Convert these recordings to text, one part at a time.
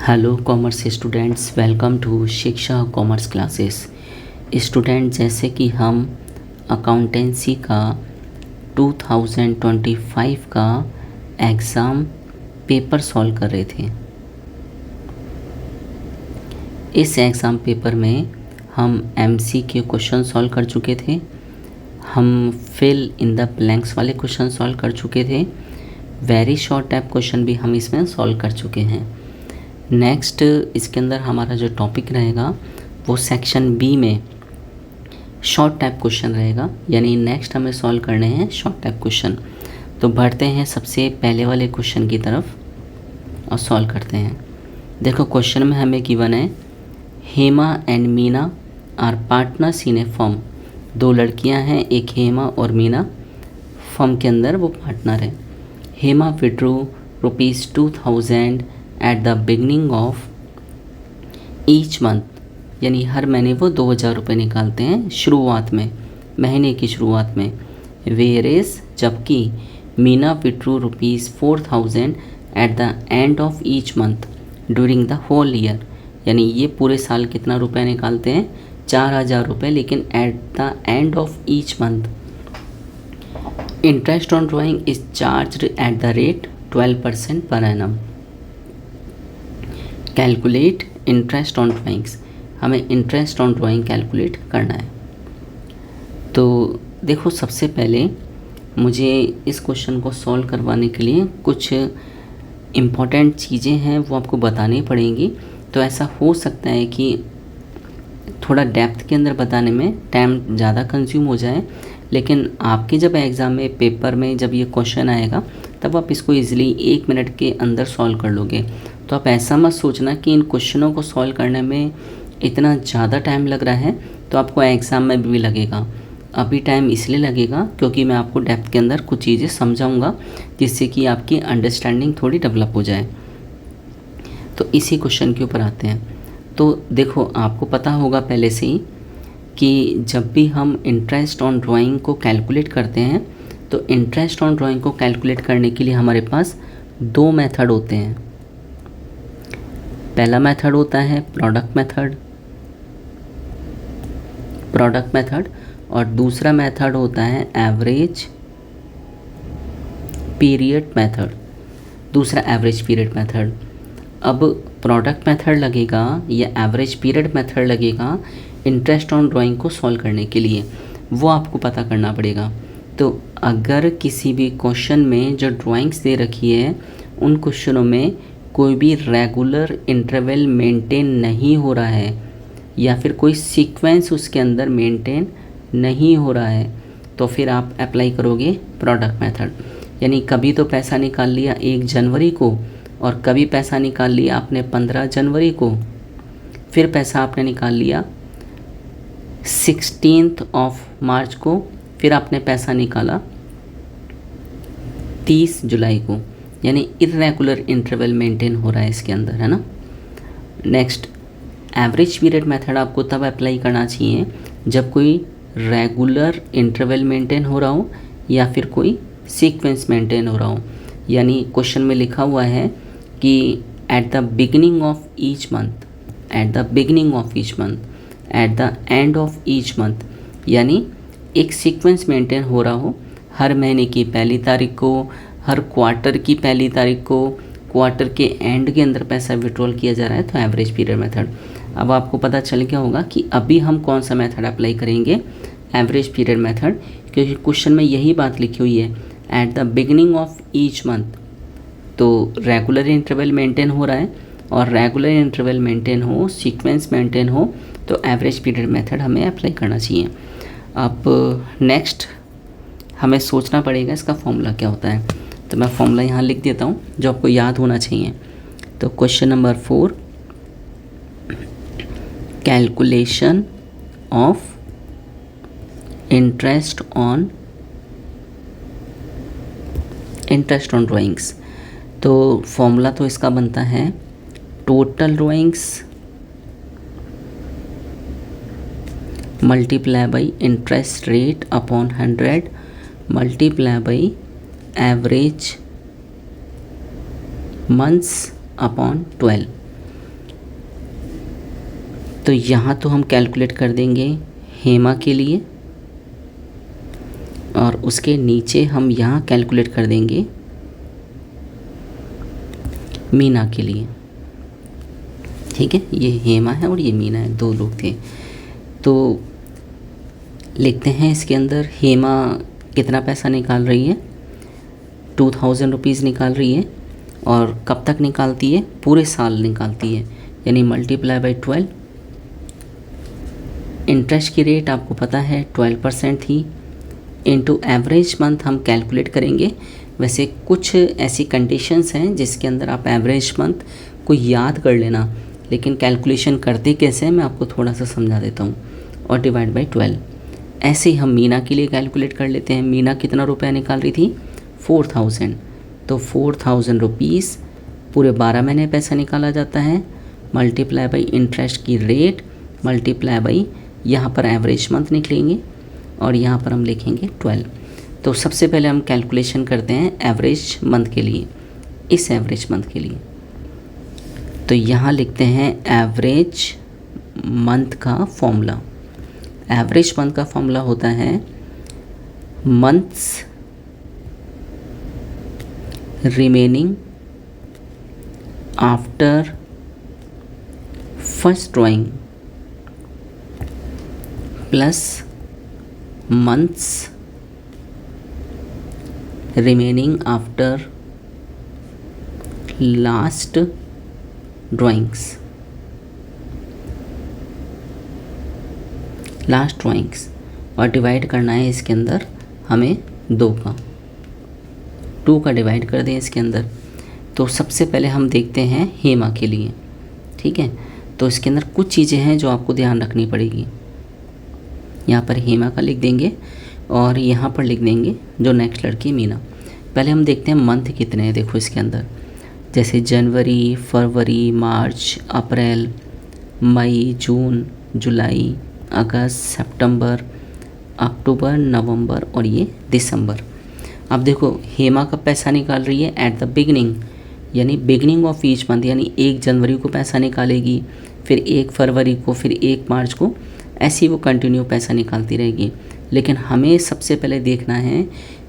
Hello commerce students, welcome to Shiksha commerce classes. Student, जैसे कि हम अकाउंटेंसी का 2025 का एग्ज़ाम पेपर सॉल्व कर रहे थे। इस एग्ज़ाम पेपर में हम एमसीक्यू क्वेश्चन सॉल्व कर चुके थे, हम फिल इन द ब्लैंक्स वाले क्वेश्चन सॉल्व कर चुके थे, वेरी शॉर्ट टाइप क्वेश्चन भी हम इसमें सॉल्व कर चुके हैं। नेक्स्ट इसके अंदर हमारा जो टॉपिक रहेगा वो सेक्शन बी में शॉर्ट टाइप क्वेश्चन रहेगा, यानी नेक्स्ट हमें सॉल्व करने हैं शॉर्ट टाइप क्वेश्चन। तो बढ़ते हैं सबसे पहले वाले क्वेश्चन की तरफ और सॉल्व करते हैं। देखो क्वेश्चन में हमें गिवन है Hema and Meena are partners in a firm. दो लड़कियां हैं, एक हेमा और मीना, फर्म के अंदर वो पार्टनर है। Hema withdrew ₹2000 at the beginning of each month, यानी हर महीने वो 2000 रुपये निकालते हैं शुरुआत में, महीने की शुरुआत में। वेरेस जबकि Meena withdrew ₹4000 at the end of each month during the whole year, यानी ये पूरे साल कितना रुपया निकालते हैं, 4000 रुपये, लेकिन eight the end of each month. Interest on drawing is charged at the rate 12% per annum. Calculate interest on drawings, हमें इंटरेस्ट ऑन ड्राइंग कैलकुलेट करना है। तो देखो सबसे पहले मुझे इस क्वेश्चन को सॉल्व करवाने के लिए कुछ इम्पॉर्टेंट चीज़ें हैं वो आपको बतानी पड़ेंगी। तो ऐसा हो सकता है कि थोड़ा डेप्थ के अंदर बताने में टाइम ज़्यादा कंज्यूम हो जाए, लेकिन आपके जब एग्ज़ाम में पेपर में जब ये क्वेश्चन आएगा तब आप इसको इजीली 1 मिनट के अंदर सॉल्व कर लोगे। तो आप ऐसा मत सोचना कि इन क्वेश्चनों को सॉल्व करने में इतना ज़्यादा टाइम लग रहा है तो आपको एग्ज़ाम में भी लगेगा। अभी टाइम इसलिए लगेगा क्योंकि मैं आपको डेप्थ के अंदर कुछ चीज़ें समझाऊंगा जिससे कि आपकी अंडरस्टैंडिंग थोड़ी डेवलप हो जाए। तो इसी क्वेश्चन के ऊपर आते हैं। तो देखो आपको पता होगा पहले से ही कि जब भी हम इंटरेस्ट ऑन ड्राइंग को कैलकुलेट करते हैं तो इंटरेस्ट ऑन ड्राइंग को कैलकुलेट करने के लिए हमारे पास 2 मेथड होते हैं। पहला मेथड होता है प्रोडक्ट मेथड और दूसरा मेथड होता है एवरेज पीरियड मेथड। अब प्रोडक्ट मेथड लगेगा या एवरेज पीरियड मेथड लगेगा इंटरेस्ट ऑन ड्राइंग को सॉल्व करने के लिए, वो आपको पता करना पड़ेगा। तो अगर किसी भी क्वेश्चन में जो ड्राइंग्स दे रखी है उन क्वेश्चनों में कोई भी रेगुलर इंटरवल मेंटेन नहीं हो रहा है या फिर कोई सीक्वेंस उसके अंदर मेंटेन नहीं हो रहा है तो फिर आप अप्लाई करोगे प्रोडक्ट मेथड। यानी कभी तो पैसा निकाल लिया 1 जनवरी को और कभी पैसा निकाल लिया आपने 15 जनवरी को, फिर पैसा आपने निकाल लिया 16 मार्च को, फिर आपने पैसा निकाला 30 जुलाई को, यानी इर्रेगुलर इंटरवल मेंटेन हो रहा है इसके अंदर, है ना। नेक्स्ट एवरेज पीरियड मेथड आपको तब अप्लाई करना चाहिए जब कोई रेगुलर इंटरवल मेंटेन हो रहा हो या फिर कोई सीक्वेंस मेंटेन हो रहा हो। यानी क्वेश्चन में लिखा हुआ है कि at the beginning of each month, eight the end of each month, यानी एक सीक्वेंस मेंटेन हो रहा हो, हर महीने की पहली तारीख को, हर क्वार्टर की पहली तारीख को, क्वार्टर के एंड के अंदर पैसा विड्रॉल किया जा रहा है, तो एवरेज पीरियड मेथड। अब आपको पता चल गया होगा कि अभी हम कौन सा मेथड अप्लाई करेंगे, एवरेज पीरियड मेथड, क्योंकि क्वेश्चन में यही बात लिखी हुई है at the beginning of each month. तो रेगुलर इंटरवल मेंटेन हो रहा है और रेगुलर इंटरवल मेंटेन हो, सीक्वेंस मेंटेन हो, तो एवरेज पीरियड मेथड हमें अप्लाई करना चाहिए। अब नेक्स्ट हमें सोचना पड़ेगा इसका फॉर्मूला क्या होता है, तो मैं फॉर्मूला यहाँ लिख देता हूँ जो आपको याद होना चाहिए। तो question number 4, calculation of interest on drawings. तो फॉर्मूला तो इसका बनता है total drawings multiply by interest rate upon 100 multiply by average months upon 12। तो यहाँ तो हम कैलकुलेट कर देंगे हेमा के लिए, और उसके नीचे हम यहाँ कैलकुलेट कर देंगे मीना के लिए। ठीक है, ये हेमा है और ये मीना है, दो लोग थे। तो लिखते हैं इसके अंदर हेमा कितना पैसा निकाल रही है, 2000 रुपीज़ निकाल रही है। और कब तक निकालती है, पूरे साल निकालती है, यानी मल्टीप्लाई बाई 12। इंटरेस्ट की रेट आपको पता है 12% थी, इनटू एवरेज मंथ हम कैलकुलेट करेंगे। वैसे कुछ ऐसी कंडीशंस हैं जिसके अंदर आप एवरेज मंथ को याद कर लेना, लेकिन कैलकुलेशन करते कैसे हैं मैं आपको थोड़ा सा समझा देता हूँ। और डिवाइड बाई 12। ऐसे ही हम मीना के लिए कैलकुलेट कर लेते हैं। मीना कितना रुपया निकाल रही थी, 4000। तो 4000 रुपीज़ पूरे 12 महीने पैसा निकाला जाता है, मल्टीप्लाई बाई इंटरेस्ट की रेट, मल्टीप्लाई बाई यहाँ पर एवरेज मंथ निकलेंगे, और यहाँ पर हम लिखेंगे 12। तो सबसे पहले हम कैलकुलेशन करते हैं एवरेज मंथ के लिए, इस एवरेज मंथ के लिए। तो यहाँ लिखते हैं एवरेज मंथ का फॉर्मूला। एवरेज मंथ का फॉर्मूला होता है months remaining after first drawing plus months remaining after last drawings, और डिवाइड करना है इसके अंदर हमें 2 का डिवाइड कर दें इसके अंदर। तो सबसे पहले हम देखते हैं हेमा के लिए। ठीक है, तो इसके अंदर कुछ चीज़ें हैं जो आपको ध्यान रखनी पड़ेगी। यहाँ पर हेमा का लिख देंगे और यहाँ पर लिख देंगे जो नेक्स्ट लड़की मीना। पहले हम देखते हैं मंथ कितने हैं। देखो इसके अंदर जैसे जनवरी, फरवरी, मार्च, अप्रैल, मई, जून, जुलाई, अगस्त, सितंबर, अक्टूबर, नवंबर और ये दिसंबर। अब देखो हेमा कब पैसा निकाल रही है, एट द बिगनिंग, यानी बिगनिंग ऑफ ईच मंथ, यानी 1 जनवरी को पैसा निकालेगी, फिर 1 फरवरी को, फिर 1 मार्च को, ऐसी वो कंटिन्यू पैसा निकालती रहेगी। लेकिन हमें सबसे पहले देखना है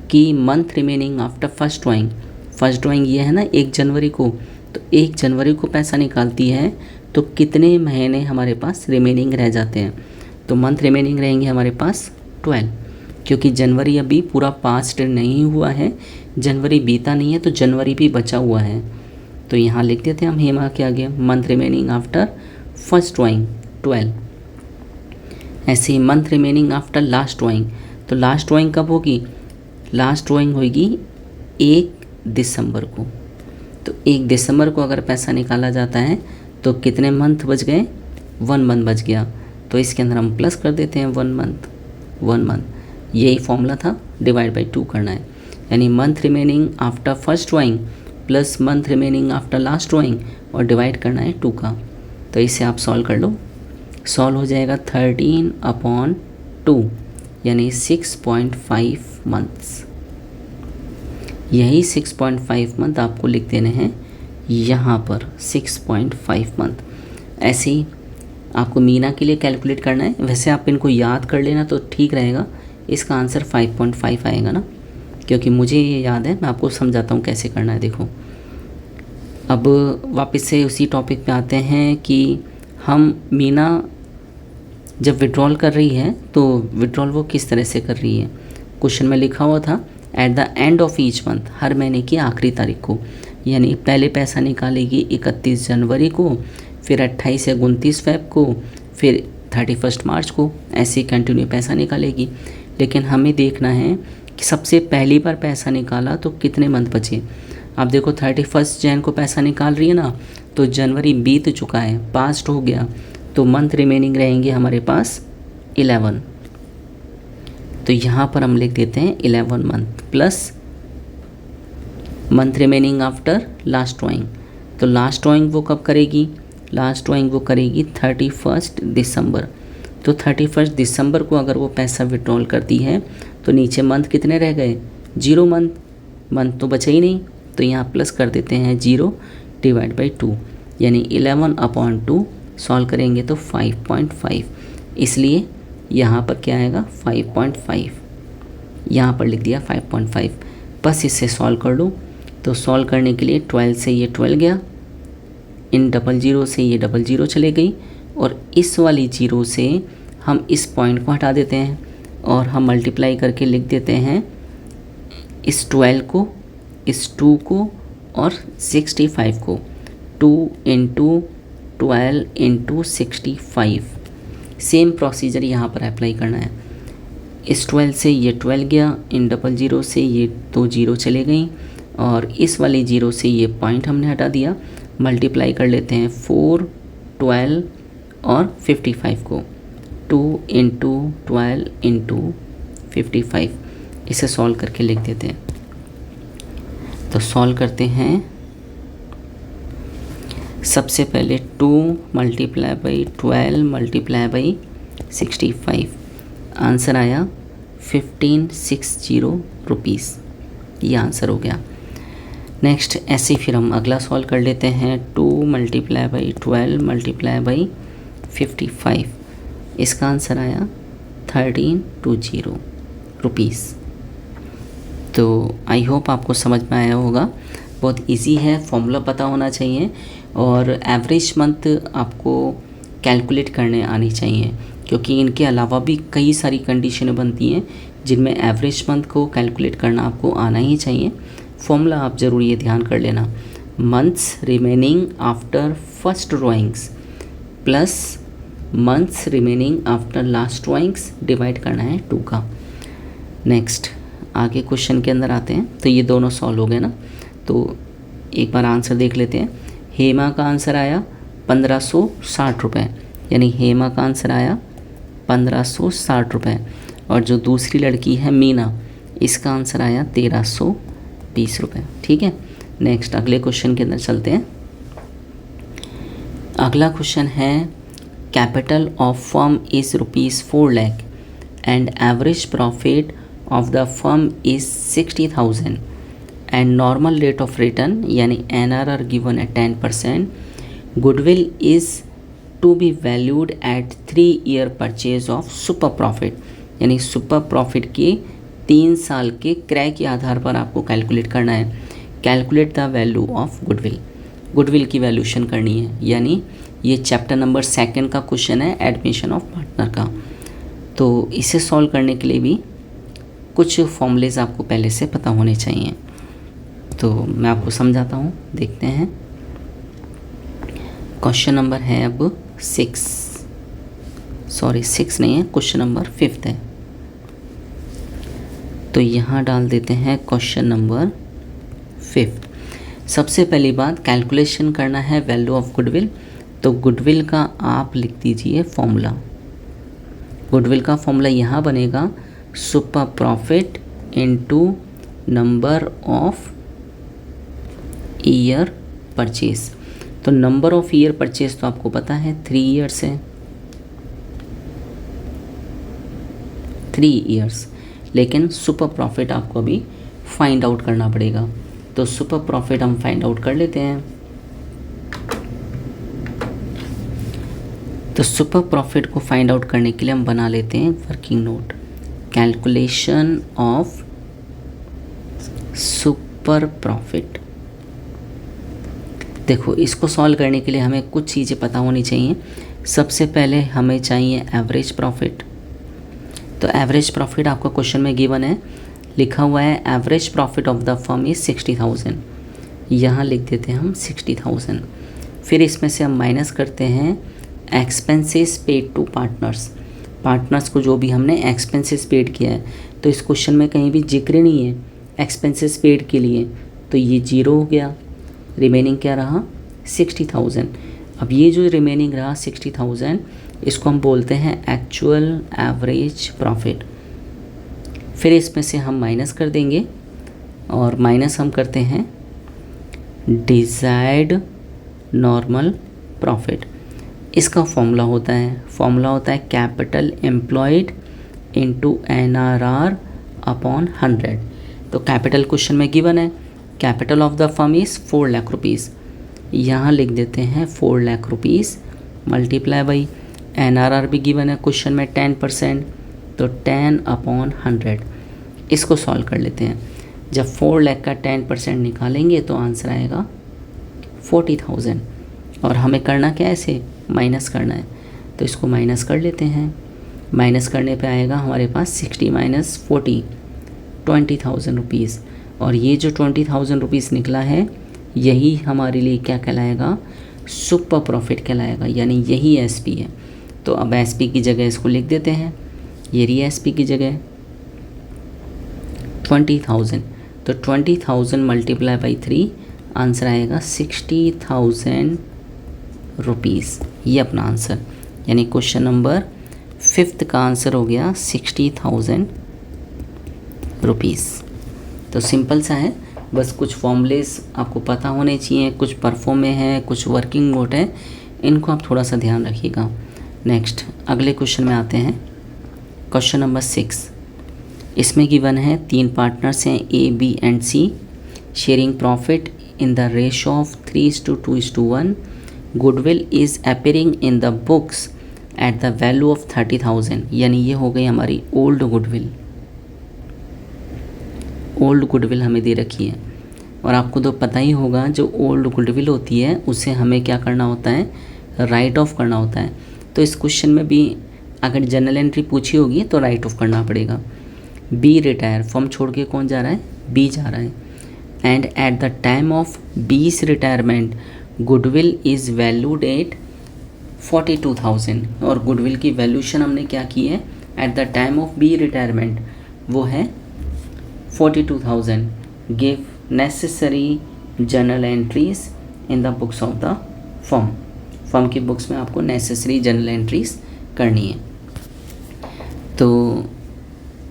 कि month remaining after first drawing. First drawing ये है ना 1 जनवरी को, तो 1 जनवरी को पैसा निकालती है तो कितने महीने हमारे पास रिमेनिंग रह जाते हैं। तो मंथ रिमेनिंग रहेंगे हमारे पास 12, क्योंकि जनवरी अभी पूरा पास्ट नहीं हुआ है, जनवरी बीता नहीं है, तो जनवरी भी बचा हुआ है। तो यहाँ लिख देते हैं हम हेमा के आगे month remaining after first drawing 12। ऐसे ही month remaining after last drawing. तो लास्ट ड्राइंग कब होगी, लास्ट ड्राइंग होगी 1 दिसंबर को। तो 1 दिसंबर को अगर पैसा निकाला जाता है तो कितने मंथ बच गए, 1 मंथ बच गया। तो इसके अंदर हम प्लस कर देते हैं 1 मंथ। यही फॉर्मूला था, डिवाइड बाई 2 करना है, यानी month remaining after first drawing plus month remaining after last drawing, और डिवाइड करना है 2 का। तो इसे आप सॉल्व कर लो, सॉल्व हो जाएगा 13/2, यानी 6.5 मंथ्स। यही 6.5 मंथ आपको लिख देने हैं यहाँ पर, 6.5 मंथ। ऐसे ही आपको मीना के लिए कैलकुलेट करना है। वैसे आप इनको याद कर लेना तो ठीक रहेगा, इसका आंसर 5.5 आएगा ना, क्योंकि मुझे ये याद है। मैं आपको समझाता हूँ कैसे करना है। देखो अब वापस से उसी टॉपिक पे आते हैं कि हम मीना जब विड्रॉल कर रही है तो विड्रॉल वो किस तरह से कर रही है। क्वेश्चन में लिखा हुआ था at the end of each month, हर महीने की आखिरी तारीख को, यानी पहले पैसा निकालेगी 31 जनवरी को, फिर 28 या 29 फेब को, फिर 31 मार्च को, ऐसे कंटिन्यू पैसा निकालेगी। लेकिन हमें देखना है कि सबसे पहली बार पैसा निकाला तो कितने मंथ बचे। आप देखो 31 जैन को पैसा निकाल रही है ना, तो जनवरी बीत चुका है, पास्ट हो गया, तो मंथ रिमेनिंग रहेंगे हमारे पास 11। तो यहाँ पर हम लिख देते हैं 11 month plus month remaining after last drawing. तो लास्ट ड्राइंग वो कब करेगी, लास्ट ड्राइंग वो करेगी 31 दिसंबर। तो 31 दिसंबर को अगर वो पैसा विड्रॉल करती है तो नीचे मंथ कितने रह गए, 0 मंथ तो बचा ही नहीं। तो यहाँ प्लस कर देते हैं 0 डिवाइड बाई 2, यानी 11/2 सॉल्व करेंगे तो 5.5, इसलिए यहाँ पर क्या आएगा 5.5, यहाँ पर लिख दिया 5.5। बस इससे सॉल्व कर लो। तो सॉल्व करने के लिए 12 से ये 12 गया, इन 00 से ये 00 चले गई, और इस वाली 0 से हम इस पॉइंट को हटा देते हैं और हम मल्टीप्लाई करके लिख देते हैं इस 12 को, इस 2 को और 65 को। 2 × 12 × 65, सेम प्रोसीजर यहाँ पर अप्लाई करना है। इस 12 से ये 12 गया, इन 00 से ये 2 0 चले गई, और इस वाली 0 से ये पॉइंट हमने हटा दिया। मल्टीप्लाई कर लेते हैं 4, 12 और 55 को। 2 × 12 × 55, इसे सॉल्व करके लिख देते हैं। तो सॉल्व करते हैं। सबसे पहले 2 × 12 × 65, आंसर आया 1560 रुपीज़, ये आंसर हो गया। नेक्स्ट ऐसे फिर हम अगला सॉल्व कर लेते हैं। 2 × 12 × 55, इसका आंसर आया 1320 रुपीज़। तो आई होप आपको समझ में आया होगा। बहुत इजी है, फॉर्मूला पता होना चाहिए और एवरेज मंथ आपको कैलकुलेट करने आनी चाहिए, क्योंकि इनके अलावा भी कई सारी कंडीशनें बनती हैं जिनमें एवरेज मंथ को कैलकुलेट करना आपको आना ही चाहिए। फॉर्मूला आप ज़रूर ये ध्यान कर लेना, months remaining after first drawings plus months remaining after last drawings divide करना है 2 का। नेक्स्ट आगे क्वेश्चन के अंदर आते हैं। तो ये दोनों सॉल्व हो गए ना, तो एक बार आंसर देख लेते हैं। हेमा का आंसर आया 1560 रुपये, यानी हेमा का आंसर आया 1560 रुपये, और जो दूसरी लड़की है मीना, इसका आंसर आया 1320 रुपये। ठीक है, नेक्स्ट अगले क्वेश्चन के अंदर चलते हैं। अगला क्वेश्चन है capital of firm is ₹4 lakh and average profit of the firm is 60,000 and normal rate of return यानी NRR given at 10%. Goodwill is to be valued at 3-year purchase of super profit, यानी super profit के 3 साल के क्रय के आधार पर आपको calculate करना है। Calculate the value of goodwill, goodwill की वैल्यूशन करनी है, यानी ये चैप्टर नंबर 2 का क्वेश्चन है एडमिशन ऑफ पार्टनर का। तो इसे सॉल्व करने के लिए भी कुछ फॉर्मूलेज आपको पहले से पता होने चाहिए, तो मैं आपको समझाता हूँ, देखते हैं। क्वेश्चन नंबर है अब 6 नहीं है, क्वेश्चन नंबर 5 है। तो यहाँ डाल देते हैं क्वेश्चन नंबर 5। सबसे पहली बात, कैलकुलेशन करना है वैल्यू ऑफ गुडविल। तो गुडविल का आप लिख दीजिए फॉर्मूला। गुडविल का फॉर्मूला यहाँ बनेगा super profit into number of year purchase. तो नंबर ऑफ ईयर परचेज तो आपको पता है 3 ईयर्स है, 3 ईयर्स, लेकिन सुपर प्रॉफिट आपको अभी फाइंड आउट करना पड़ेगा। तो सुपर प्रॉफिट हम फाइंड आउट कर लेते हैं। तो सुपर प्रॉफिट को फाइंड आउट करने के लिए हम बना लेते हैं working note, calculation of super profit. देखो, इसको सॉल्व करने के लिए हमें कुछ चीज़ें पता होनी चाहिए। सबसे पहले हमें चाहिए एवरेज प्रॉफिट। तो एवरेज प्रॉफिट आपका क्वेश्चन में गिवन है, लिखा हुआ है average profit of the firm is 60,000। यहाँ लिख देते हैं हम 60,000। फिर इसमें से हम माइनस करते हैं expenses paid to partners. Partners को जो भी हमने एक्सपेंसेस पेड किया है, तो इस क्वेश्चन में कहीं भी जिक्र नहीं है एक्सपेंसेस पेड के लिए, तो ये 0 हो गया। रिमेनिंग क्या रहा 60,000। अब ये जो रिमेनिंग रहा 60,000, इसको हम बोलते हैं एक्चुअल एवरेज प्रॉफिट। फिर इसमें से हम माइनस कर देंगे, और माइनस हम करते हैं डिजायर्ड नॉर्मल प्रॉफिट। इसका फॉर्मूला होता है capital employed into NRR upon 100। तो कैपिटल क्वेश्चन में गिवन है, capital of the firm is 4 lakh rupees. यहाँ लिख देते हैं 4 lakh rupees multiply by NRR भी गिवन है क्वेश्चन में 10%, तो 10/100। इसको सॉल्व कर लेते हैं। जब 4 लाख का 10% निकालेंगे तो आंसर आएगा 40,000। और हमें करना क्या है, इसे माइनस करना है, तो इसको माइनस कर लेते हैं। माइनस करने पे आएगा हमारे पास 60 माइनस 40, 20,000 रुपीज़। और ये जो 20,000 रुपीज़ निकला है यही हमारे लिए क्या कहलाएगा, सुपर प्रॉफिट कहलाएगा, यानी यही SP है। तो अब SP की जगह इसको लिख देते हैं, ये रही SP की जगह 20,000, तो 20,000 मल्टीप्लाई बाई 3, आंसर आएगा 60,000 रुपीज़। ये अपना आंसर, यानी क्वेश्चन नंबर 5 का आंसर हो गया 60,000 रुपीज़। तो सिंपल सा है, बस कुछ फॉर्मूलेस आपको पता होने चाहिए, कुछ परफॉर्म में है, कुछ वर्किंग नोट है, इनको आप थोड़ा सा ध्यान रखिएगा। नेक्स्ट अगले क्वेश्चन में आते हैं, क्वेश्चन नंबर 6। इसमें गिवन है 3 पार्टनर्स हैं A, B and C, sharing profit in the ratio of 3:2:1। Goodwill is appearing in the books at the value of 30,000, यानी ये हो गई हमारी ओल्ड गुडविल। ओल्ड गुडविल हमें दे रखी है, और आपको तो पता ही होगा जो ओल्ड गुडविल होती है उसे हमें क्या करना होता है, राइट ऑफ करना होता है। तो इस क्वेश्चन में भी अगर जनरल एंट्री पूछी होगी तो राइट ऑफ करना पड़ेगा। बी रिटायर, फर्म छोड़ के कौन जा रहा है, बी जा रहा है। And at the time of B's retirement goodwill is valued at 42,000, और गुडविल की वैल्यूशन हमने क्या की है at the time of B retirement, वो है 42,000। Give necessary journal entries in the books of the firm. Firm की बुक्स में आपको नेसेसरी जर्नल एंट्रीज करनी है। तो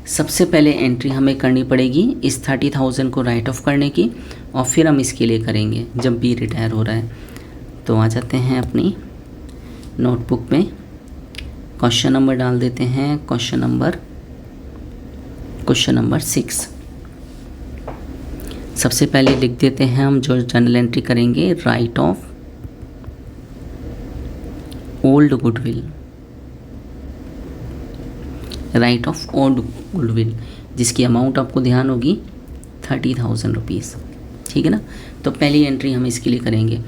सबसे पहले एंट्री हमें करनी पड़ेगी इस 30,000 को राइट ऑफ करने की, और फिर हम इसके लिए करेंगे जब बी रिटायर हो रहा है। तो आ जाते हैं अपनी नोटबुक में, क्वेश्चन नंबर डाल देते हैं, क्वेश्चन नंबर 6। सबसे पहले लिख देते हैं हम जो जर्नल एंट्री करेंगे, right of old goodwill, right of old goodwill, जिसकी अमाउंट आपको ध्यान होगी 30,000 रुपीज़, ठीक है ना। तो पहली एंट्री हम इसके लिए करेंगे।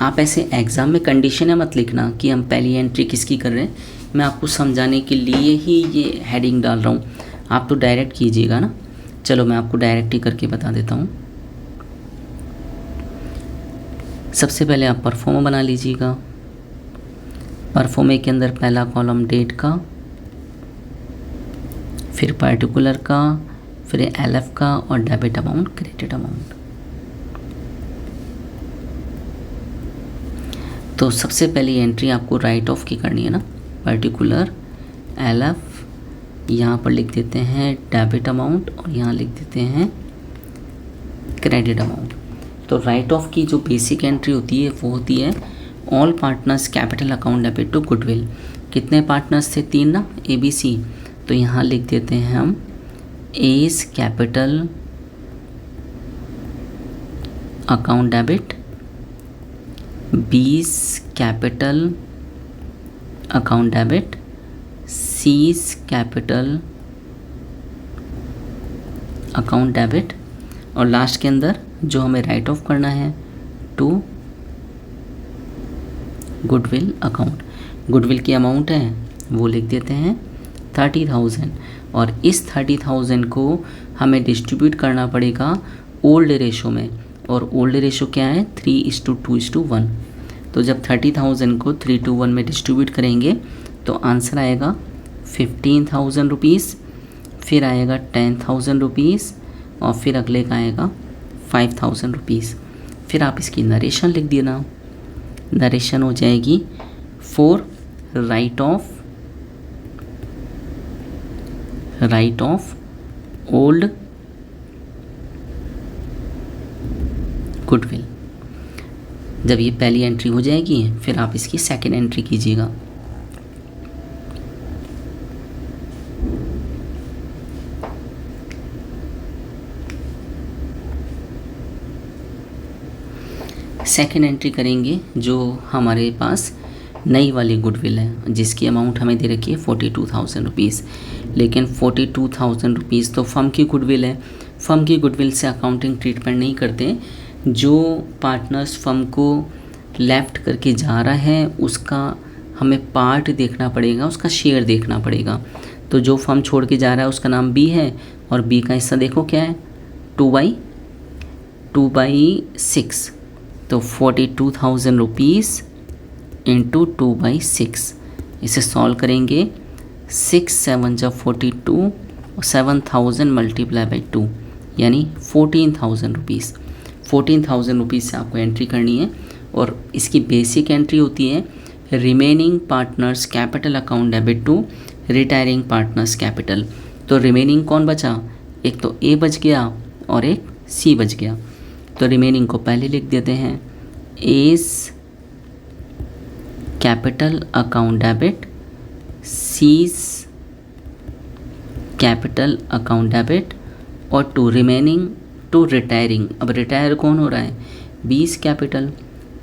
आप ऐसे एग्ज़ाम में कंडीशन है मत लिखना कि हम पहली एंट्री किसकी कर रहे हैं, मैं आपको समझाने के लिए ही ये हेडिंग डाल रहा हूँ, आप तो डायरेक्ट कीजिएगा ना। चलो मैं आपको डायरेक्ट ही करके बता देता हूँ। सबसे पहले आप परफॉर्मा बना लीजिएगा। परफॉर्मे के अंदर पहला कॉलम डेट का, फिर पार्टिकुलर का, फिर LF का, और डेबिट अमाउंट, क्रेडिट अमाउंट। तो सबसे पहली एंट्री आपको राइट ऑफ की करनी है ना, पर्टिकुलर, LF, यहाँ पर लिख देते हैं डेबिट अमाउंट, और यहाँ लिख देते हैं क्रेडिट अमाउंट। तो राइट ऑफ की जो बेसिक एंट्री होती है वो होती है all partners capital account debit to goodwill. कितने पार्टनर्स थे, 3 ना, ABC, तो यहाँ लिख देते हैं हम एस कैपिटल अकाउंट डेबिट, बीस capital account debit, C's capital account debit, और लास्ट के अंदर जो हमें राइट ऑफ करना है टू गुडविल अकाउंट। गुडविल की अमाउंट है वो लिख देते हैं 30,000, और इस 30,000 को हमें डिस्ट्रीब्यूट करना पड़ेगा ओल्ड रेशो में, और ओल्ड रेशो क्या है 3:2:1। तो जब 30,000 को 3:1 में डिस्ट्रीब्यूट करेंगे तो आंसर आएगा 15,000 रुपीज़, फिर आएगा 10,000 रुपीज़, और फिर अगले का आएगा 5,000 रुपीज़। फिर आप इसकी नरेशन लिख देना। नरेशन हो जाएगी for right of old goodwill. जब ये पहली एंट्री हो जाएगी फिर आप इसकी सेकंड एंट्री कीजिएगा। सेकेंड एंट्री करेंगे जो हमारे पास नई वाली गुडविल है जिसकी अमाउंट हमें दे रखी है 42,000 रुपीज़, लेकिन 42,000 रुपीज़ तो फर्म की गुडविल है। फर्म की गुडविल से अकाउंटिंग ट्रीटमेंट नहीं करते। जो पार्टनर्स फर्म को लेफ्ट करके जा रहा है उसका हमें पार्ट देखना पड़ेगा, उसका शेयर देखना पड़ेगा। तो जो फर्म छोड़ के जा रहा है उसका नाम बी है और बी का हिस्सा देखो क्या है, 2/6। तो 42,000 रुपीज़ इंटू 2/6, इसे सॉल्व करेंगे। 6 7 जा 42 और 7,000 मल्टीप्लाई बाई 2 यानी 14,000 रुपीज़। 14,000 रुपीज़ से आपको एंट्री करनी है और इसकी बेसिक एंट्री होती है remaining partners capital account debit to retiring partners capital. तो रिमेनिंग कौन बचा, एक तो ए बच गया और एक सी बच गया। तो रिमेनिंग को पहले लिख देते हैं, A's capital account debit, C's capital account debit और टू रिमेनिंग टू रिटायरिंग। अब रिटायर कौन हो रहा है, 20 capital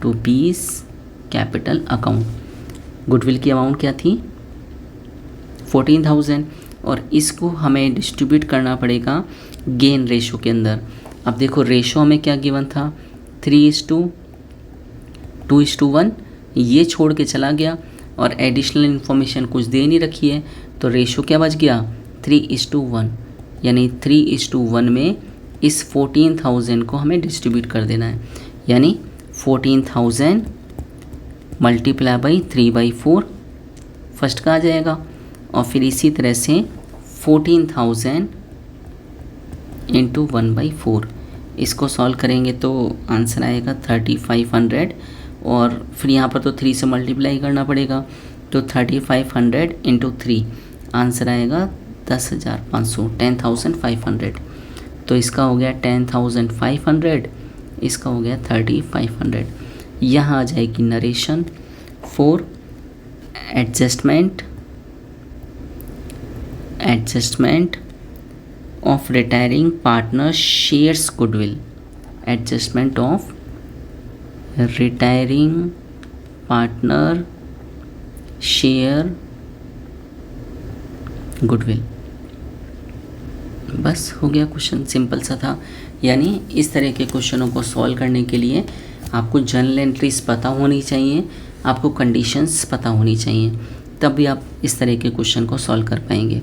to 20 capital account. Goodwill की अमाउंट क्या थी 14,000 और इसको हमें डिस्ट्रीब्यूट करना पड़ेगा गेन रेशो के अंदर। अब देखो रेशो हमें क्या गिवन था 3:2:1, ये छोड़ के चला गया और एडिशनल इन्फॉर्मेशन कुछ दे नहीं रखी है, तो रेशो क्या बच गया 3:1, यानी 3:1 में इस 14,000 को हमें डिस्ट्रीब्यूट कर देना है, यानी 14,000 मल्टीप्लाई बाई 3/4 फर्स्ट का आ जाएगा और फिर इसी तरह से 14,000 इंटू 1/4। इसको सॉल्व करेंगे तो आंसर आएगा 3,500 और फिर यहाँ पर तो 3 से मल्टीप्लाई करना पड़ेगा, तो 3,500 इंटू 3 आंसर आएगा 10,500, 10,500। तो इसका हो गया 10,500, इसका हो गया 3,500। यहाँ आ जाएगी narration 4 adjustment of retiring partner shares goodwill, adjustment of retiring partner share goodwill. बस हो गया, क्वेश्चन सिंपल सा था। यानी इस तरह के क्वेश्चनों को सॉल्व करने के लिए आपको जर्नल एंट्रीज पता होनी चाहिए, आपको कंडीशंस पता होनी चाहिए, तब भी आप इस तरह के क्वेश्चन को सॉल्व कर पाएंगे।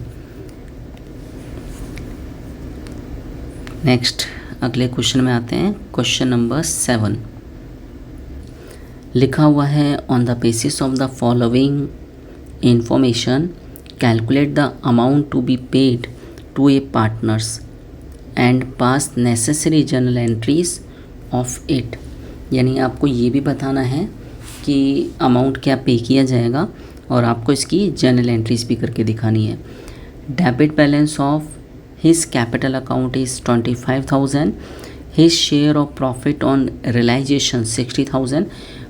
नेक्स्ट अगले क्वेश्चन में आते हैं। क्वेश्चन नंबर 7 लिखा हुआ है, on the basis of the following information calculate the amount to be paid to a partners and pass necessary journal entries of it. यानी आपको ये भी बताना है कि अमाउंट क्या पे किया जाएगा और आपको इसकी जर्नल एंट्रीज भी करके दिखानी है। Debit balance of his capital account is 25,000, his share of profit on realisation 60,000।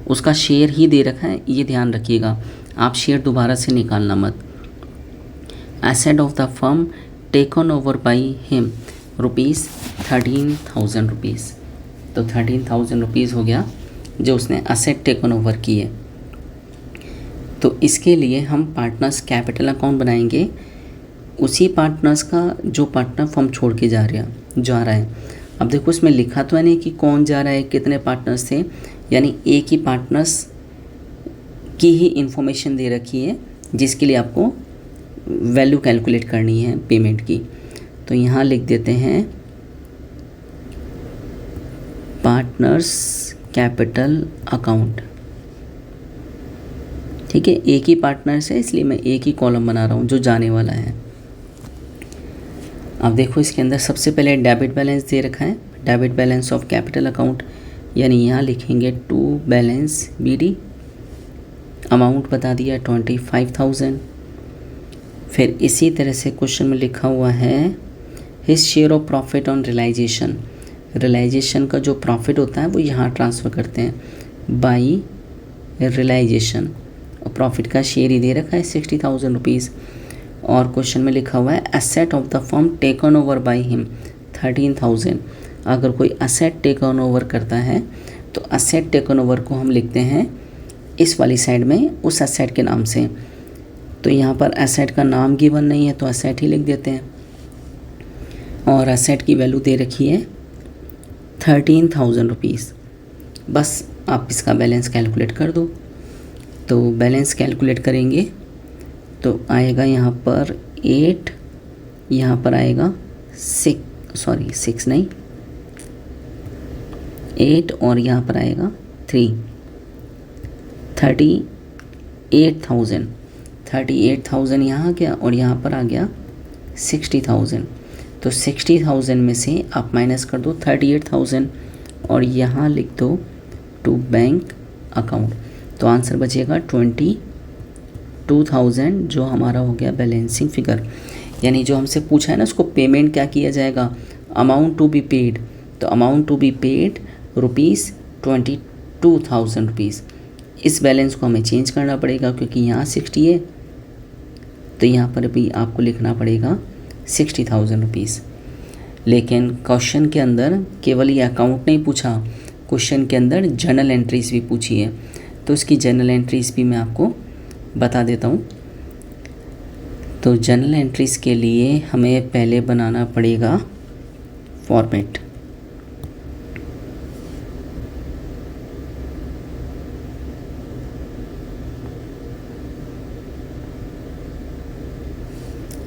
उसका शेयर ही दे रखा है, ये ध्यान रखिएगा, आप शेयर दोबारा से निकालना मत। Asset of the firm taken over by him rupees 13,000 rupees. तो 13,000 रुपीज़ हो गया जो उसने असेट टेकन ओवर की है। तो इसके लिए हम पार्टनर्स कैपिटल अकाउंट बनाएंगे, उसी पार्टनर्स का जो पार्टनर फर्म छोड़ के जा रहा है। अब देखो इसमें लिखा तो है नहीं कि कौन जा रहा है, कितने पार्टनर्स थे, यानी एक ही पार्टनर्स की ही इंफॉर्मेशन दे रखी है जिसके लिए आपको वैल्यू कैलकुलेट करनी है पेमेंट की। तो यहाँ लिख देते हैं पार्टनर्स कैपिटल अकाउंट। ठीक है, एक ही पार्टनर्स है इसलिए मैं एक ही कॉलम बना रहा हूँ जो जाने वाला है। अब देखो इसके अंदर सबसे पहले डेबिट बैलेंस दे रखा है, debit balance of capital account, यानी यहाँ लिखेंगे टू बैलेंस BD। अमाउंट बता दिया 25,000। फिर इसी तरह से क्वेश्चन में लिखा हुआ है his share of profit on realisation. Realisation का जो प्रॉफिट होता है वो यहाँ ट्रांसफ़र करते हैं बाई रियलाइजेशन, और प्रॉफिट का शेयर ही दे रखा है 60,000 रुपीज़। और क्वेश्चन में लिखा हुआ है asset of the firm taken over by him 13,000। अगर कोई असेट टेकन ओवर करता है तो असेट टेकन ओवर को हम लिखते हैं इस वाली साइड में उस एसेट के नाम से। तो यहाँ पर एसेट का नाम गिवन नहीं है तो एसेट ही लिख देते हैं, और एसेट की वैल्यू दे रखी है 13,000 रुपीज़। बस आप इसका बैलेंस कैलकुलेट कर दो। तो बैलेंस कैलकुलेट करेंगे तो आएगा यहाँ पर 8, यहाँ पर आएगा 6 नहीं 8, और यहाँ पर आएगा 3, 38,000 यहाँ आ गया, और यहाँ पर आ गया 60,000। तो 60,000 में से आप माइनस कर दो 38,000 और यहाँ लिख दो टू बैंक अकाउंट। तो आंसर बचेगा 22,000, जो हमारा हो गया बैलेंसिंग फिगर। यानी जो हमसे पूछा है ना, उसको पेमेंट क्या किया जाएगा, अमाउंट टू बी पेड। तो amount to be paid ₹22,000 rupees. इस बैलेंस को हमें चेंज करना पड़ेगा क्योंकि यहाँ 60 है, तो यहाँ पर भी आपको लिखना पड़ेगा 60,000 रुपीज़। लेकिन क्वेश्चन के अंदर केवल ये अकाउंट नहीं पूछा, क्वेश्चन के अंदर जर्नल एंट्रीज़ भी पूछी है। तो इसकी जर्नल एंट्रीज़ भी मैं आपको बता देता हूँ। तो जर्नल एंट्रीज़ के लिए हमें पहले बनाना पड़ेगा फॉर्मेट।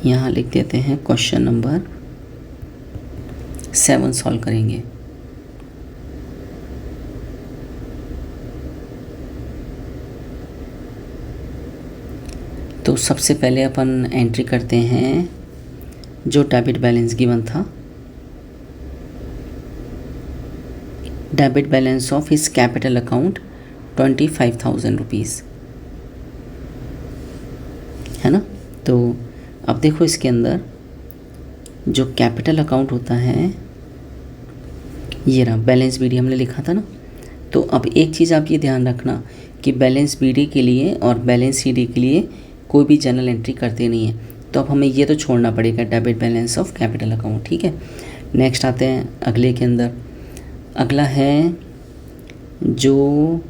यहाँ लिख देते हैं क्वेश्चन नंबर 7 सॉल्व करेंगे। तो सबसे पहले अपन एंट्री करते हैं जो डेबिट बैलेंस गिवन था, debit balance of his capital account 25,000 rupees, है ना। तो अब देखो इसके अंदर जो कैपिटल अकाउंट होता है, ये रहा बैलेंस बीडी हमने लिखा था ना। तो अब एक चीज़ आप ये ध्यान रखना कि बैलेंस बीडी के लिए और बैलेंस सीडी के लिए कोई भी जर्नल एंट्री करते नहीं है। तो अब हमें ये तो छोड़ना पड़ेगा, debit balance of capital account, ठीक है। नेक्स्ट आते हैं अगले के अंदर। अगला है जो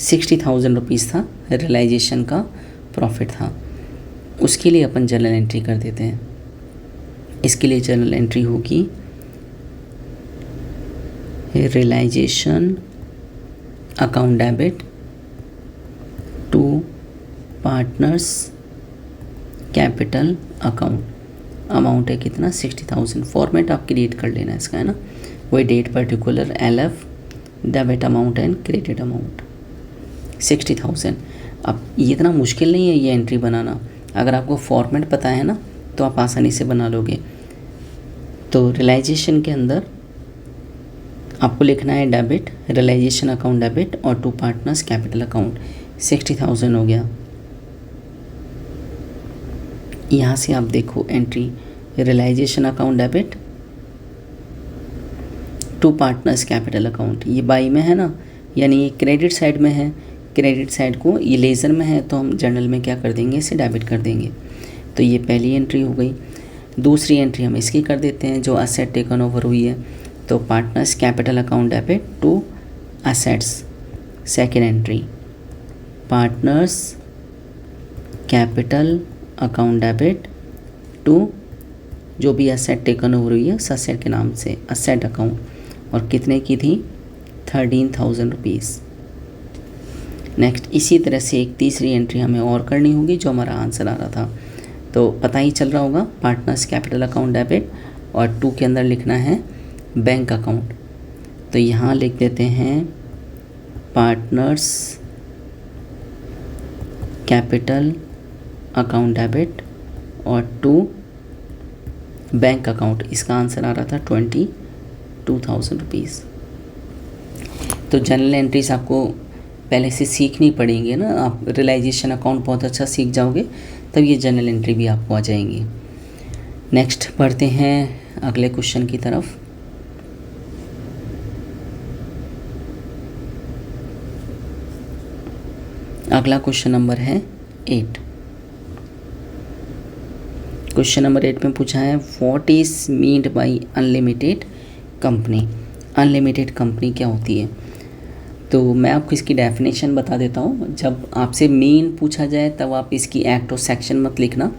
60,000 रुपीज़ था, रियलाइजेशन का प्रॉफिट था, उसके लिए अपन जर्नल एंट्री कर देते हैं। इसके लिए जर्नल एंट्री होगी realisation account debit to partners capital account. Amount है कितना, 60,000। फॉर्मेट आप क्रिएट कर लेना इसका, है ना। वही date particular LF, debit amount and credit amount 60,000। अब ये इतना मुश्किल नहीं है ये एंट्री बनाना, अगर आपको फॉर्मेट पता है ना तो आप आसानी से बना लोगे। तो रियलाइजेशन के अंदर आपको लिखना है डेबिट, रियलाइजेशन अकाउंट डेबिट और टू पार्टनर्स कैपिटल अकाउंट 60,000 हो गया। यहाँ से आप देखो entry realisation account debit to partners capital account, ये बाई में है ना, यानी ये क्रेडिट साइड में है। क्रेडिट साइड को ये लेज़र में है तो हम जर्नल में क्या कर देंगे, इसे डेबिट कर देंगे। तो ये पहली एंट्री हो गई। दूसरी एंट्री हम इसकी कर देते हैं जो असेट टेकन ओवर हुई है। तो partners capital account debit to assets, second entry partners capital account debit to जो भी असेट टेकन ओवर हुई है उस असेट के नाम से, असेट अकाउंट, और कितने की थी 13,000 रुपीज़। नेक्स्ट इसी तरह से एक तीसरी एंट्री हमें और करनी होगी जो हमारा आंसर आ रहा था। तो पता ही चल रहा होगा, पार्टनर्स कैपिटल अकाउंट डेबिट और 2 के अंदर लिखना है बैंक अकाउंट। तो यहाँ लिख देते हैं पार्टनर्स कैपिटल अकाउंट डेबिट और 2 बैंक अकाउंट। इसका आंसर आ रहा था 22,000 रुपीज़। तो जनरल एंट्रीज आपको पहले से सीखनी पड़ेंगी ना, आप रियलाइजेशन अकाउंट बहुत अच्छा सीख जाओगे तब ये जनरल एंट्री भी आपको आ जाएंगी। नेक्स्ट बढ़ते हैं अगले क्वेश्चन की तरफ। अगला क्वेश्चन नंबर है 8। क्वेश्चन नंबर 8 में पूछा है what is meant by unlimited company. Unlimited company क्या होती है। तो मैं आपको इसकी डेफिनेशन बता देता हूँ। जब आपसे मीन पूछा जाए तब आप इसकी एक्ट और सेक्शन मत लिखना,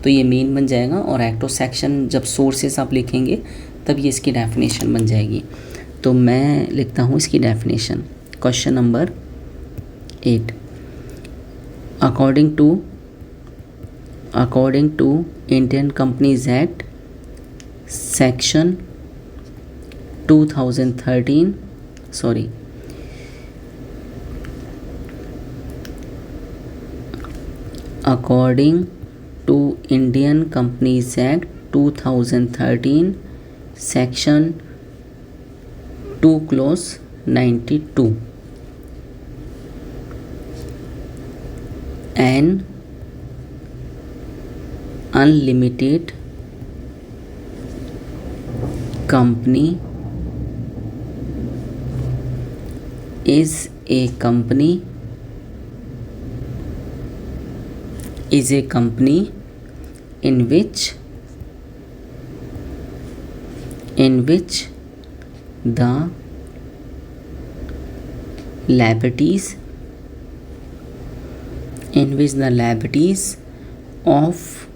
तो ये मीन बन जाएगा, और एक्ट और सेक्शन जब सोर्सेस आप लिखेंगे तब ये इसकी डेफिनेशन बन जाएगी। तो मैं लिखता हूँ इसकी definition. Question number 8, according to Indian companies act section 2013 according to Indian Companies Act 2013 section 2 clause 92, an unlimited company is a company in which the liabilities of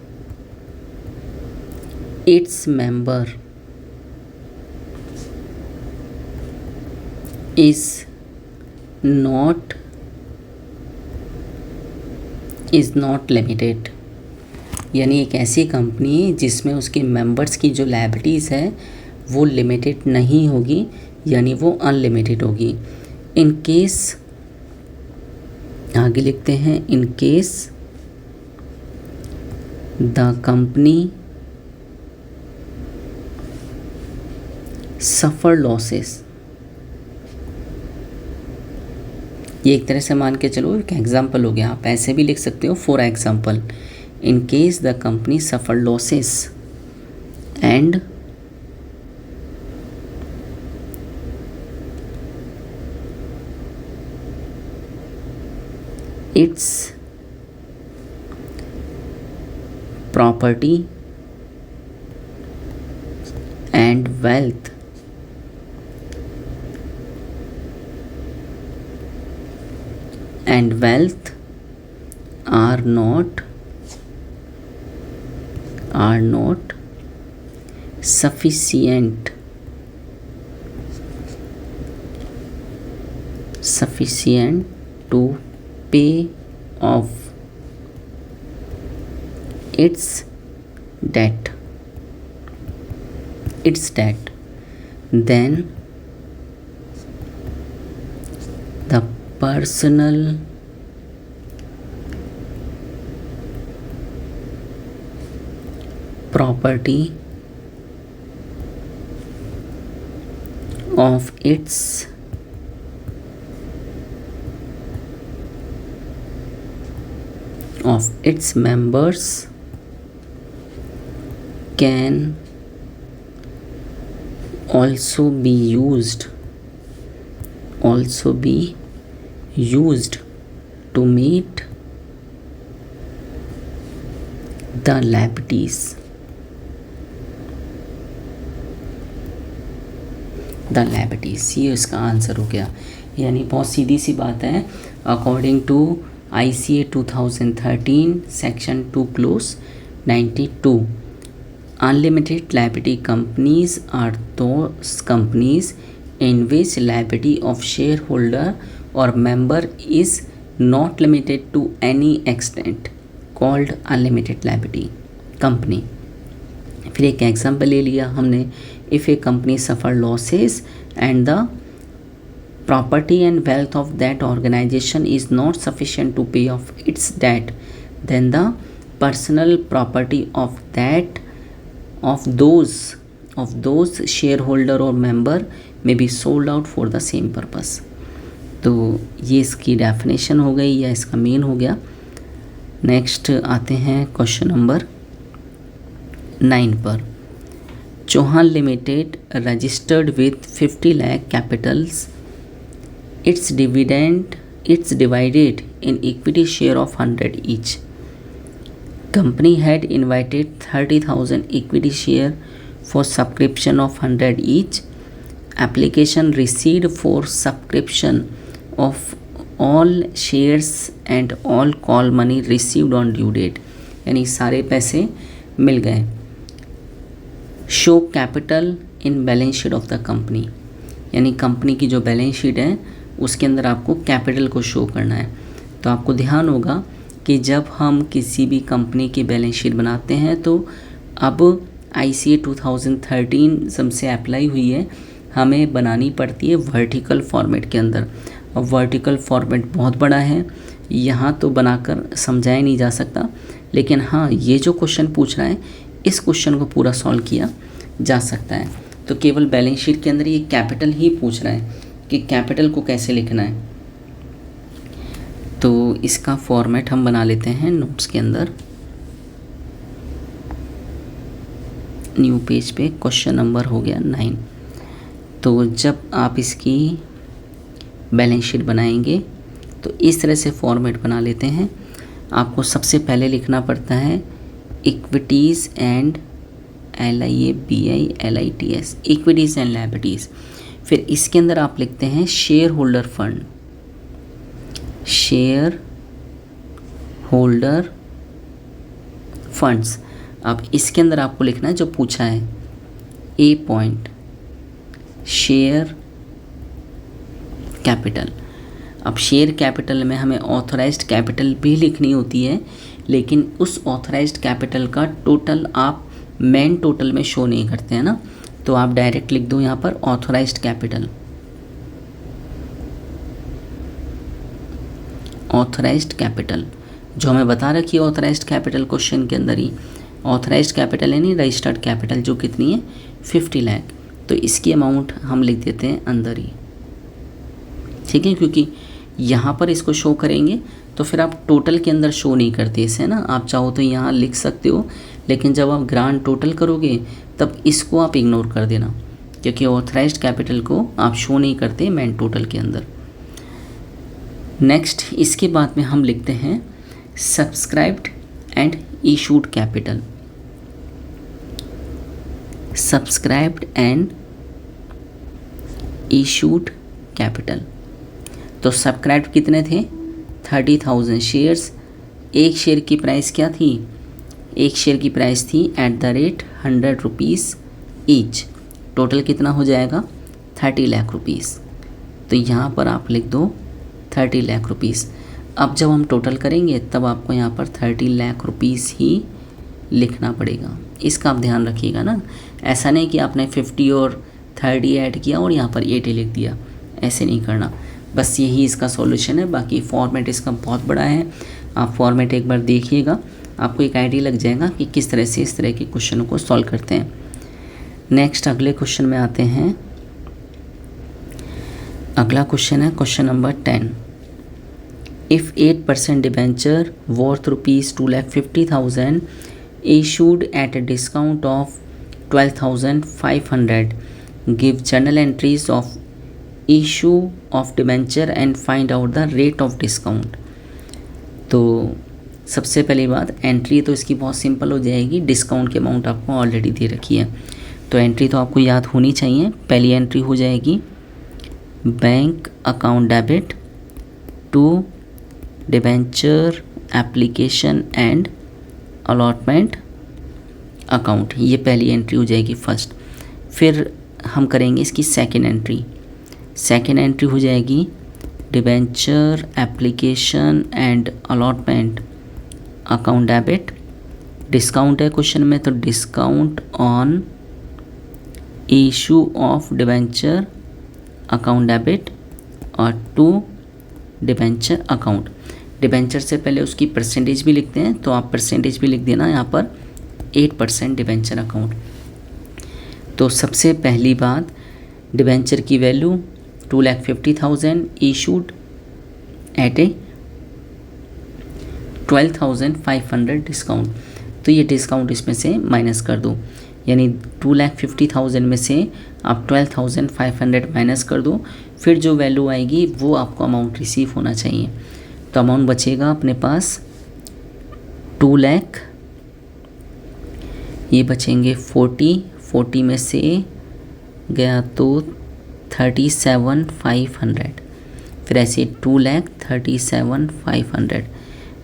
its member is not limited। यानी एक ऐसी company जिसमें उसके members की जो liabilities है वो limited नहीं होगी, यानी वो अनलिमिटेड होगी। इन केस, आगे लिखते हैं, in case the company suffer losses. ये एक तरह से मान के चलो एक एग्जाम्पल हो गया, आप ऐसे भी लिख सकते हो। For example, in case the company suffer losses and it's property and wealth are not sufficient to pay off its debt, then the personal property of its members can also be used to meet the liabilities ये इसका answer हो गया। यानी बहुत सीधी सी बात है। According to ICA 2013 section 2 clause 92, unlimited liability companies are those companies in which liability of share holder or member is not limited to any extent called unlimited liability company. फिर एक एग्जाम्पल ले लिया हमने, if a company suffer losses and the property and wealth of that organization is not sufficient to pay off its debt, then the personal property of those shareholder or member may be sold out for the same purpose। तो ये इसकी definition हो गई या इसका mean हो गया। Next आते हैं क्वेश्चन नंबर 9 पर। Chauhan limited registered with 50 lakh capitals, it's divided in equity share of 100 each. Company had invited 30,000 equity share for subscription of 100 each. Application received for subscription of all shares and all call money received on due date, यानी सारे पैसे मिल गए। Show capital in balance sheet of the company, यानी company की जो balance sheet है उसके अंदर आपको कैपिटल को शो करना है। तो आपको ध्यान होगा कि जब हम किसी भी कंपनी की बैलेंस शीट बनाते हैं तो अब ICA 2013 जब से अप्लाई हुई है हमें बनानी पड़ती है वर्टिकल फॉर्मेट के अंदर। और वर्टिकल फॉर्मेट बहुत बड़ा है, यहाँ तो बनाकर समझाया नहीं जा सकता, लेकिन हाँ ये जो क्वेश्चन पूछ रहा है इस क्वेश्चन को पूरा सॉल्व किया जा सकता है। तो केवल बैलेंस शीट के अंदर ये कैपिटल ही पूछ रहा है कि कैपिटल को कैसे लिखना है। तो इसका फॉर्मेट हम बना लेते हैं नोट्स के अंदर। न्यू पेज पे क्वेश्चन नंबर हो गया 9। तो जब आप इसकी बैलेंस शीट बनाएंगे तो इस तरह से फॉर्मेट बना लेते हैं। आपको सबसे पहले लिखना पड़ता है equities and LIABILITS, equities and liabilities. फिर इसके अंदर आप लिखते हैं share holder fund, share holder funds. अब इसके अंदर आपको लिखना है जो पूछा है A पॉइंट शेयर कैपिटल। अब शेयर कैपिटल में हमें ऑथराइज्ड कैपिटल भी लिखनी होती है, लेकिन उस ऑथराइज्ड कैपिटल का टोटल आप मेन टोटल में शो नहीं करते हैं ना, तो आप डायरेक्ट लिख दो यहाँ पर ऑथराइज्ड कैपिटल। ऑथराइज्ड कैपिटल जो हमें बता रखी है ऑथराइज्ड कैपिटल क्वेश्चन के अंदर ही, ऑथराइज्ड कैपिटल यानी रजिस्टर्ड कैपिटल जो कितनी है 50 लाख, तो इसकी अमाउंट हम लिख देते हैं अंदर ही, ठीक है। क्योंकि यहाँ पर इसको शो करेंगे तो फिर आप टोटल के अंदर शो नहीं करते इसे ना, आप चाहो तो यहाँ लिख सकते हो, लेकिन जब आप ग्रांड टोटल करोगे तब इसको आप इग्नोर कर देना, क्योंकि ऑथराइज्ड कैपिटल को आप शो नहीं करते मेन टोटल के अंदर। नेक्स्ट इसके बाद में हम लिखते हैं subscribed and issued capital, subscribed and issued capital. तो सब्सक्राइब्ड कितने थे 30,000 शेयर्स। एक शेयर की प्राइस क्या थी, एक शेयर की प्राइस थी @100 रुपीज़ ईच। टोटल कितना हो जाएगा 30 लाख रुपीज़। तो यहाँ पर आप लिख दो 30 लाख रुपीज़। अब जब हम टोटल करेंगे तब आपको यहाँ पर 30 लाख रुपीज़ ही लिखना पड़ेगा, इसका आप ध्यान रखिएगा ना। ऐसा नहीं कि आपने 50 और 30 ऐड किया और यहाँ पर 80 लिख दिया, ऐसे नहीं करना। बस यही इसका सॉल्यूशन है, बाकी फॉर्मेट इसका बहुत बड़ा है। आप फॉर्मेट एक बार देखिएगा, आपको एक आइडिया लग जाएगा कि किस तरह से इस तरह के क्वेश्चनों को सॉल्व करते हैं। नेक्स्ट अगले क्वेश्चन में आते हैं। अगला क्वेश्चन है question number 10। If 8% debenture worth ₹2,50,000 issued at a discount of 12,500, give journal entries of issue of debenture and find out the rate of discount। तो सबसे पहली बात एंट्री तो इसकी बहुत सिंपल हो जाएगी, डिस्काउंट की अमाउंट आपको ऑलरेडी दे रखी है, तो एंट्री तो आपको याद होनी चाहिए। पहली एंट्री हो जाएगी bank account debit to debenture application and allotment account, ये पहली एंट्री हो जाएगी फर्स्ट। फिर हम करेंगे इसकी सेकंड एंट्री। सेकंड एंट्री हो जाएगी debenture application and allotment account debit. Discount है क्वेश्चन में, तो discount on issue of debenture account debit और टू डिबेंचर अकाउंट। डिबेंचर से पहले उसकी परसेंटेज भी लिखते हैं, तो आप परसेंटेज भी लिख देना यहाँ पर 8% डिबेंचर अकाउंट। तो सबसे पहली बात डिबेंचर की value 2,50,000 issued at A 12,500 discount, तो ये डिस्काउंट इसमें से माइनस कर दो, यानी 2,50,000 में से आप 12,500 माइनस कर दो, फिर जो वैल्यू आएगी वो आपको अमाउंट रिसीव होना चाहिए। तो अमाउंट बचेगा अपने पास 2 लाख, ये बचेंगे 40 में से गया तो 37,500, फिर ऐसे 2,37,500,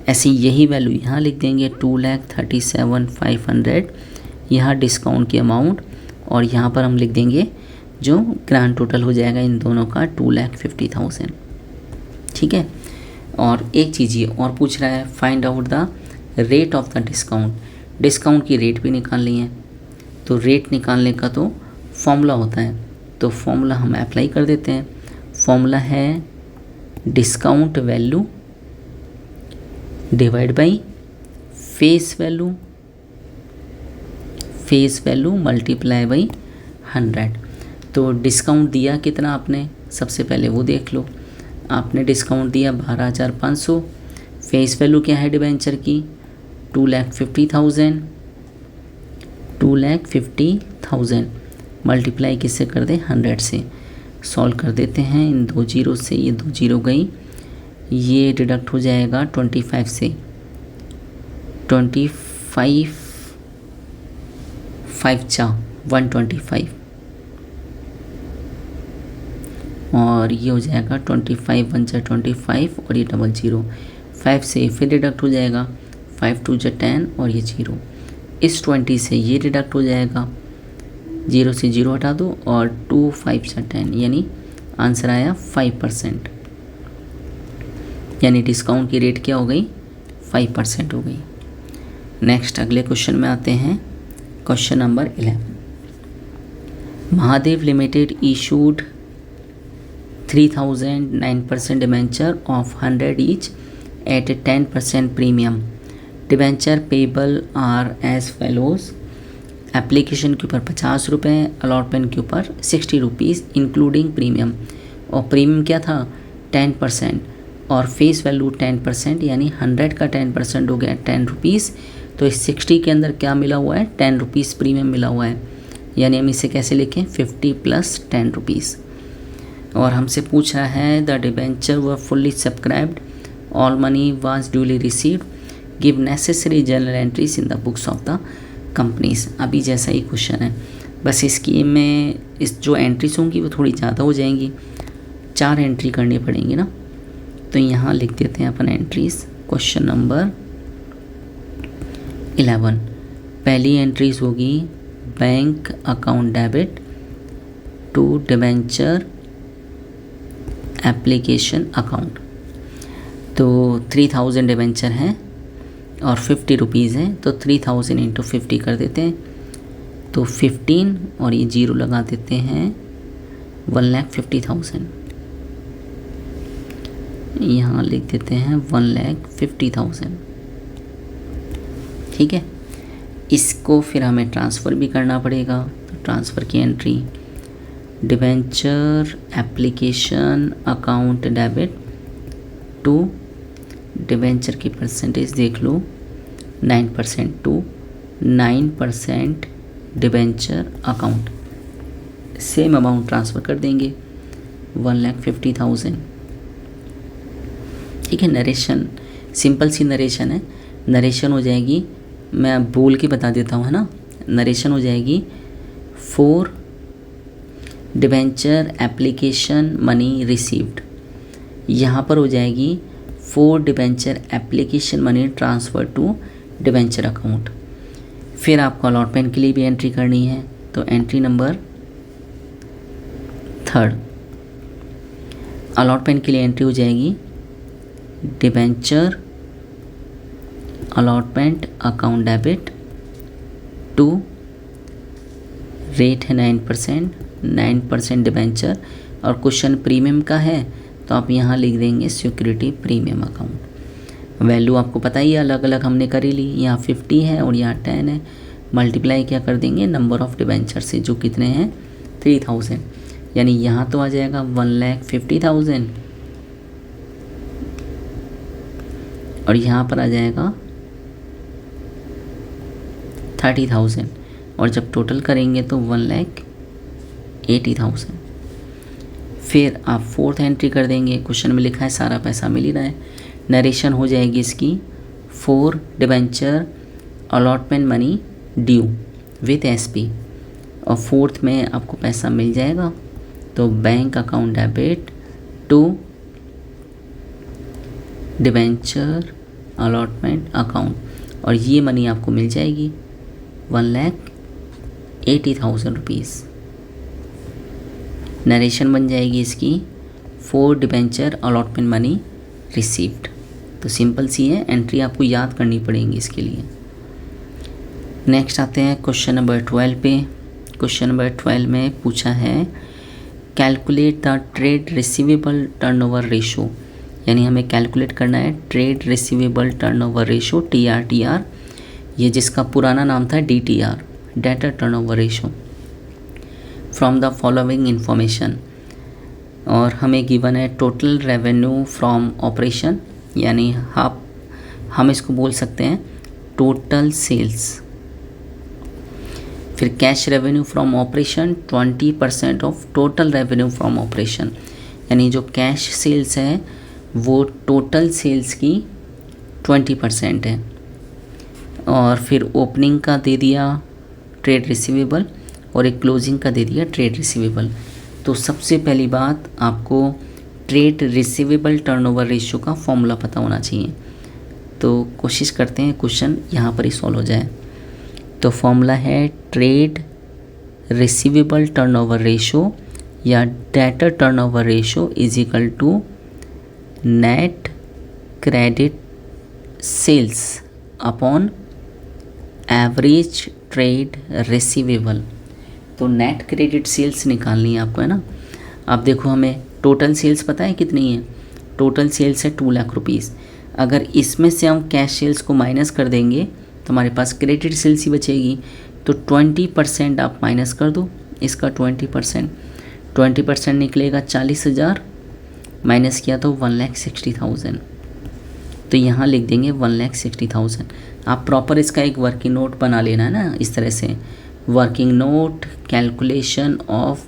ऐसे यही वैल्यू यहाँ लिख देंगे 2,37,500, यहाँ डिस्काउंट की अमाउंट, और यहाँ पर हम लिख देंगे जो ग्रांड टोटल हो जाएगा इन दोनों का 2,50,000। ठीक है। और एक चीज़ ये और पूछ रहा है, find out the rate of the discount. Discount की रेट भी निकालनी है, तो रेट निकालने का तो फॉर्मूला होता है, तो फॉर्मूला हम अप्लाई कर देते हैं। फॉर्मूला है discount value divide by face value multiply by 100। तो डिस्काउंट दिया कितना आपने, सबसे पहले वो देख लो। आपने डिस्काउंट दिया 12,500। फेस वैल्यू क्या है डिबेंचर की, 2,50,000 मल्टीप्लाई किससे कर दें, 100 से। सॉल्व कर देते हैं, इन 2 जीरो से ये 2 जीरो गई, ये डिडक्ट हो जाएगा 25 से, 25 125, और ये हो जाएगा 25 1 25, और ये 00, 5 से फिर डिडक्ट हो जाएगा, 5 2 10, और ये 0। इस 20 से ये डिडक्ट हो जाएगा, 0 से 0 हटा दो, और 2 5 10, यानी आंसर आया 5%, यानी डिस्काउंट की रेट क्या हो गई, 5% हो गई। नेक्स्ट अगले क्वेश्चन में आते हैं, question number 11। Mahadev limited issued 3,009% debenture of 100 each at 10% premium. Debenture payable are as follows. Application के ऊपर 50 रुपये, अलॉटमेंट के ऊपर 60 रुपीज़ इंक्लूडिंग प्रीमियम, और प्रीमियम क्या था 10%, और फेस वैल्यू 10%, यानी 100 का 10% हो गया 10 रुपीज़। तो इस 60 के अंदर क्या मिला हुआ है, 10 रुपीज़ प्रीमियम मिला हुआ है, यानी हम इसे कैसे लिखें, 50 + 10 रुपीज़। और हमसे पूछ रहा है the debenture were fully subscribed, all money was duly received, give necessary journal entries in the books of the companies. अभी जैसा ही क्वेश्चन है, बस इसकी में इस जो एंट्रीज होंगी वो थोड़ी ज़्यादा हो जाएंगी, 4 एंट्री करनी पड़ेंगी ना। तो यहाँ लिख देते हैं अपन एंट्रीज। क्वेश्चन नंबर 11, पहली एंट्रीज होगी bank account debit to debenture application account. तो 3,000 डिबेंचर हैं और 50 रुपीज़ हैं, तो 3,000 × 50 कर देते हैं, तो 15, और ये 0 लगा देते हैं, 1,50,000। यहाँ लिख देते हैं 1,50,000। ठीक है। इसको फिर हमें ट्रांसफ़र भी करना पड़ेगा, तो ट्रांसफ़र की entry debenture application account debit to, debenture की परसेंटेज देख लो 9%, to 9% debenture account, same amount transfer कर देंगे 1,50,000। ठीक है। नरेशन सिंपल सी नरेशन है, नरेशन हो जाएगी, मैं बोल के बता देता हूँ, है ना। नरेशन हो जाएगी 4 डिबेंचर एप्लीकेशन मनी रिसीव्ड, यहाँ पर हो जाएगी 4 debenture application money transfer to debenture account. फिर आपको अलॉटमेंट के लिए भी एंट्री करनी है, तो एंट्री नंबर 3 अलॉटमेंट के लिए एंट्री हो जाएगी debenture allotment account debit to, rate है 9% डिबेंचर, और क्वेश्चन प्रीमियम का है, तो आप यहाँ लिख देंगे सिक्योरिटी प्रीमियम अकाउंट। वैल्यू आपको पता ही है, अलग अलग हमने करी ली, यहाँ 50 है और यहाँ 10 है, मल्टीप्लाई क्या कर देंगे नंबर ऑफ़ डिबेंचर से, जो कितने हैं 3,000, यानी यहाँ तो आ जाएगा 1,50,000, और यहाँ पर आ जाएगा 30,000, और जब टोटल करेंगे तो 1,80,000। फिर आप 4th एंट्री कर देंगे, क्वेश्चन में लिखा है सारा पैसा मिल ही रहा है। नरेशन हो जाएगी इसकी 4 debenture allotment money due with SP, और 4th में आपको पैसा मिल जाएगा, तो bank account debit to debenture allotment account, और ये मनी आपको मिल जाएगी 1,80,000 रुपीज़। नरेशन बन जाएगी इसकी for debenture allotment money received. तो सिंपल सी है, एंट्री आपको याद करनी पड़ेगी इसके लिए। नेक्स्ट आते हैं क्वेश्चन नंबर 12 पे। क्वेश्चन नंबर 12 में पूछा है calculate the trade receivable turnover ratio, यानी हमें कैलकुलेट करना है trade receivable turnover ratio TR, ये जिसका पुराना नाम था DTR, debtor turnover ratio, from the following information. और हमें गिवन है टोटल रेवेन्यू फ्रॉम ऑपरेशन, यानी हम इसको बोल सकते हैं टोटल सेल्स। फिर cash revenue from operation 20% of total revenue from operation, यानी जो कैश सेल्स है वो टोटल सेल्स की 20% है। और फिर ओपनिंग का दे दिया ट्रेड रिसीवेबल और एक क्लोजिंग का दे दिया ट्रेड रिसीवेबल। तो सबसे पहली बात आपको ट्रेड रिसीवेबल टर्नओवर रेशियो का फॉर्मूला पता होना चाहिए। तो कोशिश करते हैं क्वेश्चन यहाँ पर ही सॉल्व हो जाए। तो फॉर्मूला है ट्रेड रिसीवेबल टर्नओवर रेशियो या debtor turnover ratio is equal to net credit sales upon average trade receivable. तो नेट क्रेडिट सेल्स निकालनी है आपको, है ना। अब देखो हमें टोटल सेल्स पता है कितनी है, टोटल सेल्स है 2 लाख रुपीज़। अगर इसमें से हम कैश सेल्स को माइनस कर देंगे तो हमारे पास क्रेडिट सेल्स ही बचेगी। तो 20% आप माइनस कर दो इसका, 20% निकलेगा 40,000, माइनस किया तो 1,60,000। तो यहाँ लिख देंगे 1,60,000। आप प्रॉपर इसका एक वर्किंग नोट बना लेना है ना, इस तरह से working note calculation of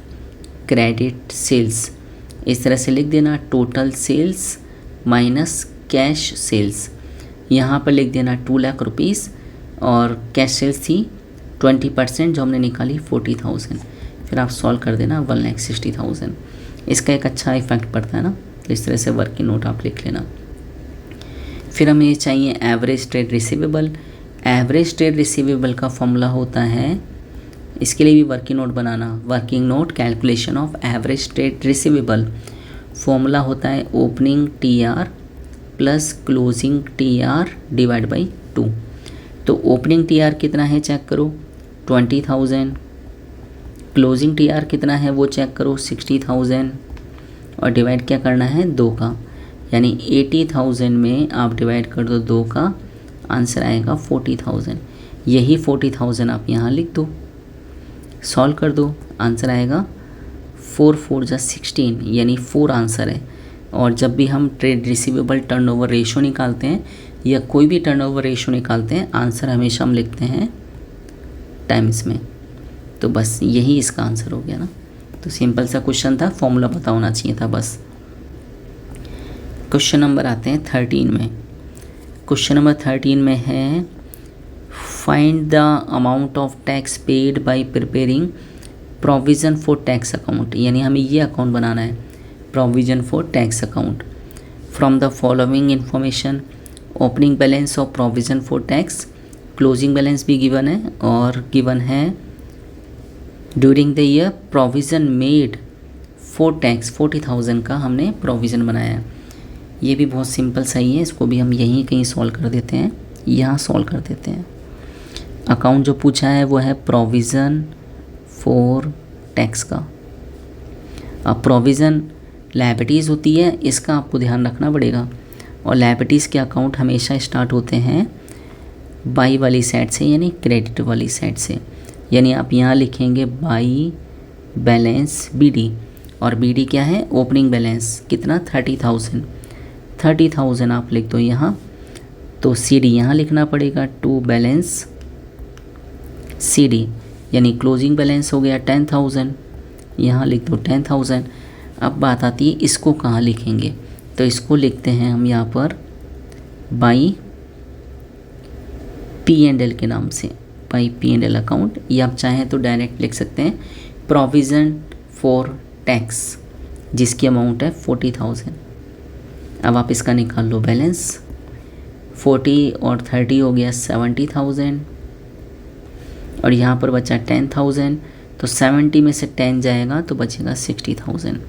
credit sales, इस तरह से लिख देना total sales minus cash sales. यहाँ पर लिख देना 2 लाख रुपीज़ और कैश सेल्स थी 20% जो हमने निकाली 40,000। फिर आप सॉल्व कर देना 1,60,000। इसका एक अच्छा इफेक्ट पड़ता है ना, तो इस तरह से वर्किंग नोट आप लिख लेना। फिर हमें ये चाहिए average trade receivable. Average trade receivable का फॉर्मूला होता है, इसके लिए भी working note banana, working note calculation of average trade receivable. Formula होता है opening TR plus closing TR divide by 2। तो ओपनिंग TR कितना है चेक करो 20,000, क्लोजिंग TR कितना है वो चेक करो 60,000, और डिवाइड क्या करना है 2 का, यानी 80,000 में आप डिवाइड कर दो 2 का, आंसर आएगा 40,000। यही 40,000 आप यहाँ लिख दो, सॉल्व कर दो, आंसर आएगा 4 4 जा 16, यानी 4 आंसर है। और जब भी हम ट्रेड रिसीवेबल टर्नओवर रेशो निकालते हैं या कोई भी टर्नओवर रेशो निकालते हैं, आंसर हमेशा हम लिखते हैं टाइम्स में। तो बस यही इसका आंसर हो गया ना। तो सिंपल सा क्वेश्चन था, फॉर्मूला पता होना चाहिए था बस। क्वेश्चन नंबर आते हैं 13 में। क्वेश्चन नंबर 13 में है find the amount of tax paid by preparing provision for tax account, यानी हमें ये अकाउंट बनाना है provision for tax account from the following information. Opening balance of provision for tax, closing balance भी given है, और given है during the year provision made for tax 40,000 का हमने प्रोविज़न बनाया है। ये भी बहुत सिंपल सही है, इसको भी हम यहीं कहीं सॉल्व कर देते हैं, यहाँ सॉल्व कर देते हैं। अकाउंट जो पूछा है वो है प्रोविज़न फॉर टैक्स का। अब प्रोविज़न लायबिलिटीज़ होती है, इसका आपको ध्यान रखना पड़ेगा, और लायबिलिटीज़ के अकाउंट हमेशा स्टार्ट होते हैं बाई वाली साइड से, यानी क्रेडिट वाली साइड से। यानी आप यहाँ लिखेंगे बाई बैलेंस BD, और BD क्या है ओपनिंग बैलेंस कितना 30,000 आप लिख दो यहाँ। तो CD यहाँ लिखना पड़ेगा टू बैलेंस CD, यानी क्लोजिंग बैलेंस हो गया 10,000, यहाँ लिख दो 10,000। अब बात आती है इसको कहाँ लिखेंगे, तो इसको लिखते हैं हम यहाँ पर बाई P&L के नाम से, बाई P&L अकाउंट, या आप चाहें तो डायरेक्ट लिख सकते हैं प्रोविज़न फॉर टैक्स जिसकी अमाउंट है 40,000। अब आप इसका निकाल लो बैलेंस, 40 और 30 हो गया 70,000 और यहाँ पर बचा 10,000, तो 70 में से 10 जाएगा तो बचेगा 60,000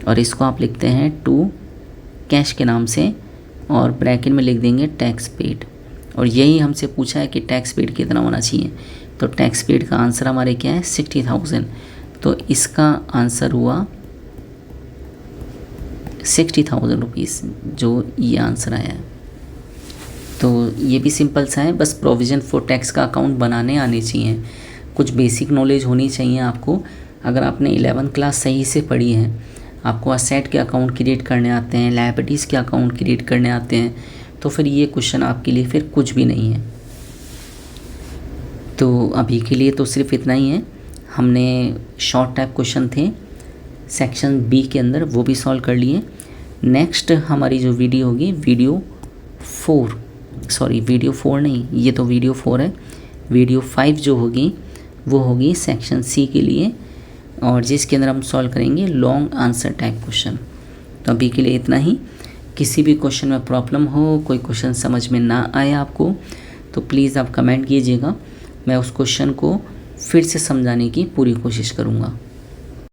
और इसको आप लिखते हैं टू कैश के नाम से और ब्रैकेट में लिख देंगे टैक्स पेड। और यही हमसे पूछा है कि टैक्स पेड कितना होना चाहिए, तो टैक्स पेड का आंसर हमारे क्या है 60,000, तो इसका आंसर हुआ 60,000 रुपीज़, जो ये आंसर आया है। तो ये भी सिंपल सा है, बस प्रोविज़न फॉर टैक्स का अकाउंट बनाने आने चाहिए, कुछ बेसिक नॉलेज होनी चाहिए आपको। अगर आपने 11th क्लास सही से पढ़ी है, आपको असेट के अकाउंट क्रिएट करने आते हैं, लायबिलिटीज़ के अकाउंट क्रिएट करने आते हैं, तो फिर ये क्वेश्चन आपके लिए फिर कुछ भी नहीं है। तो अभी के लिए तो सिर्फ इतना ही है। हमने शॉर्ट टाइप क्वेश्चन थे सेक्शन बी के अंदर, वो भी सॉल्व कर लिए। नेक्स्ट हमारी जो वीडियो होगी वीडियो 4 नहीं, ये तो वीडियो 4 है, वीडियो 5 जो होगी वो होगी सेक्शन सी के लिए, और जिसके अंदर हम सॉल्व करेंगे लॉन्ग आंसर टाइप क्वेश्चन। तो अभी के लिए इतना ही। किसी भी क्वेश्चन में प्रॉब्लम हो, कोई क्वेश्चन समझ में ना आए आपको, तो प्लीज़ आप कमेंट कीजिएगा, मैं उस क्वेश्चन को फिर से समझाने की पूरी कोशिश करूँगा।